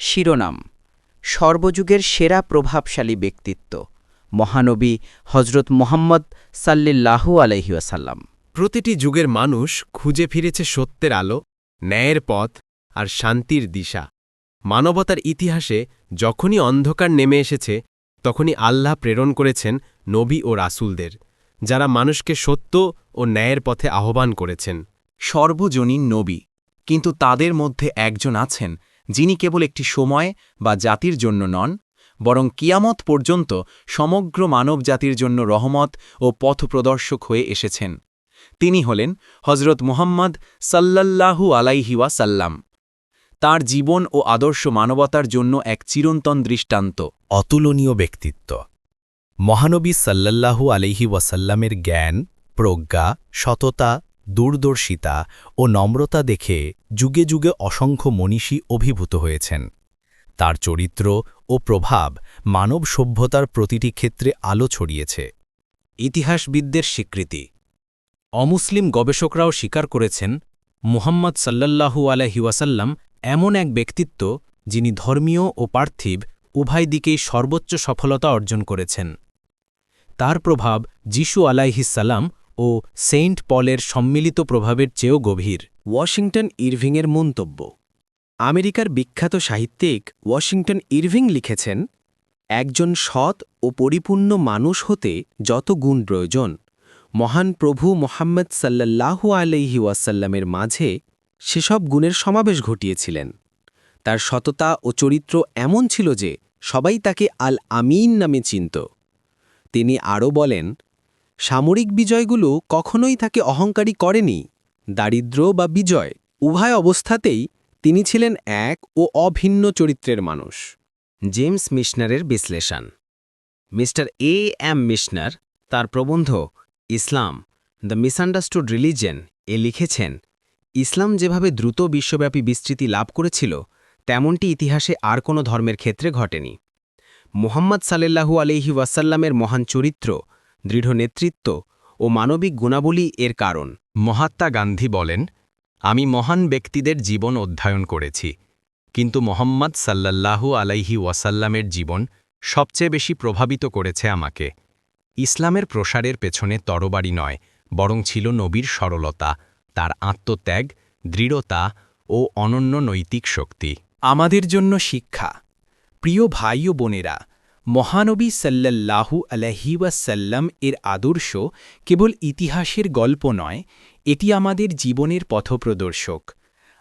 শিরোনাম সর্বযুগের সেরা প্রভাবশালী ব্যক্তিত্ব মহানবী হজরত মুহাম্মদ সাল্লাল্লাহু আলাইহি ওয়াসাল্লাম। প্রতিটি যুগের মানুষ খুঁজে ফিরেছে সত্যের আলো, ন্যায়ের পথ আর শান্তির দিশা। মানবতার ইতিহাসে যখনই অন্ধকার নেমে এসেছে তখনই আল্লাহ প্রেরণ করেছেন নবী ও রাসূলদের, যারা মানুষকে সত্য ও ন্যায়ের পথে আহ্বান করেছেন। সর্বজনীন নবী, কিন্তু তাদের মধ্যে একজন আছেন যিনি কেবল একটি সময় বা জাতির জন্য নন, বরং কিয়ামত পর্যন্ত সমগ্র মানবজাতির জন্য রহমত ও পথপ্রদর্শক হয়ে এসেছেন। তিনি হলেন হজরত মুহাম্মদ সাল্লাল্লাহু আলাইহি ওয়াসাল্লাম। তাঁর জীবন ও আদর্শ মানবতার জন্য এক চিরন্তন দৃষ্টান্ত। অতুলনীয় ব্যক্তিত্ব। মহানবী সাল্লাল্লাহু আলাইহি ওয়াসাল্লামের জ্ঞান, প্রজ্ঞা, সততা, দূরদর্শিতা ও নম্রতা দেখে যুগে যুগে অসংখ্য মনীষী অভিভূত হয়েছেন। তার চরিত্র ও প্রভাব মানব সভ্যতার প্রতিটি ক্ষেত্রে আলো ছড়িয়েছে। ইতিহাসবিদদের স্বীকৃতি। অমুসলিম গবেষকরাও স্বীকার করেছেন মুহাম্মদ সাল্লাল্লাহু আলাইহি ওয়াসাল্লাম এমন এক ব্যক্তিত্ব যিনি ধর্মীয় ও পার্থিব উভয় দিকেই সর্বোচ্চ সফলতা অর্জন করেছেন। তার প্রভাব যিশু আলাইহিসসালাম ও সেইন্ট পলের সম্মিলিত প্রভাবের চেয়েও গভীর। ওয়াশিংটন ইরভিংয়ের মন্তব্য। আমেরিকার বিখ্যাত সাহিত্যিক ওয়াশিংটন ইরভিং লিখেছেন, একজন সৎ ও পরিপূর্ণ মানুষ হতে যত গুণ প্রয়োজন, মহান প্রভু মুহাম্মদ সাল্লাল্লাহু আলাইহি ওয়াসাল্লামের মাঝে সেসব গুণের সমাবেশ ঘটিয়েছিলেন। তার সততা ও চরিত্র এমন ছিল যে সবাই তাকে আল আমিন নামে চিনত। তিনি আরও বলেন, সামরিক বিজয়গুলো কখনোই তাকে অহংকারী করেনি। দারিদ্র্য বা বিজয় উভয় অবস্থাতেই তিনি ছিলেন এক ও অভিন্ন চরিত্রের মানুষ। জেমস মিশনারের বিশ্লেষণ। মিস্টার এম মিশনার তার প্রবন্ধ ইসলাম দ্য মিসআন্ডারস্টুড রিলিজিয়ন এ লিখেছেন, ইসলাম যেভাবে দ্রুত বিশ্বব্যাপী বিস্তৃতি লাভ করেছিল তেমনটি ইতিহাসে আর কোনো ধর্মের ক্ষেত্রে ঘটেনি। মুহাম্মদ সাল্লাল্লাহু আলাইহি ওয়াসাল্লামের মহান চরিত্র, দৃঢ় নেতৃত্ব ও মানবিক গুণাবলী এর কারণ। মহাত্মা গান্ধী বলেন, আমি মহান ব্যক্তিদের জীবন অধ্যয়ন করেছি, কিন্তু মোহাম্মদ সাল্লাল্লাহু আলাইহি ওয়াসাল্লামের জীবন সবচেয়ে বেশি প্রভাবিত করেছে আমাকে। ইসলামের প্রসারের পেছনে তরবারি নয়, বরং ছিল নবীর সরলতা, তার আত্মত্যাগ, দৃঢ়তা ও অনন্য নৈতিক শক্তি। আমাদের জন্য শিক্ষা। প্রিয় ভাই ও বোনেরা, মহানবী সাল্লাল্লাহু আলাইহি ওয়াসাল্লাম এর আদর্শ কেবল ইতিহাসের গল্প নয়, এটি আমাদের জীবনের পথপ্রদর্শক।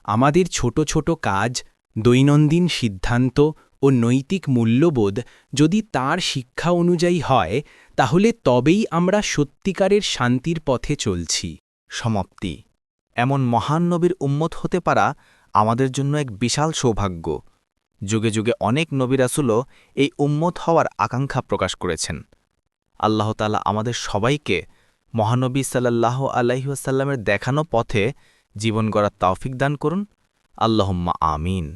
আমাদের ছোট ছোট কাজ, দৈনন্দিন সিদ্ধান্ত ও নৈতিক মূল্যবোধ যদি তার শিক্ষা অনুযায়ী হয়, তাহলে তবেই আমরা সত্যিকারের শান্তির পথে চলছি। সমাপ্তি। এমন মহান নবীর উম্মত হতে পারা আমাদের জন্য এক বিশাল সৌভাগ্য। যুগে যুগে অনেক নবী রাসূলও এই উম্মত হওয়ার আকাঙ্ক্ষা প্রকাশ করেছেন। আল্লাহ তাআলা আমাদের সবাইকে মহানবী সাল্লাল্লাহু আলাইহি ওয়াসাল্লামের দেখানো পথে জীবন গড়ার তৌফিক দান করুন। আল্লাহুম্মা আমিন।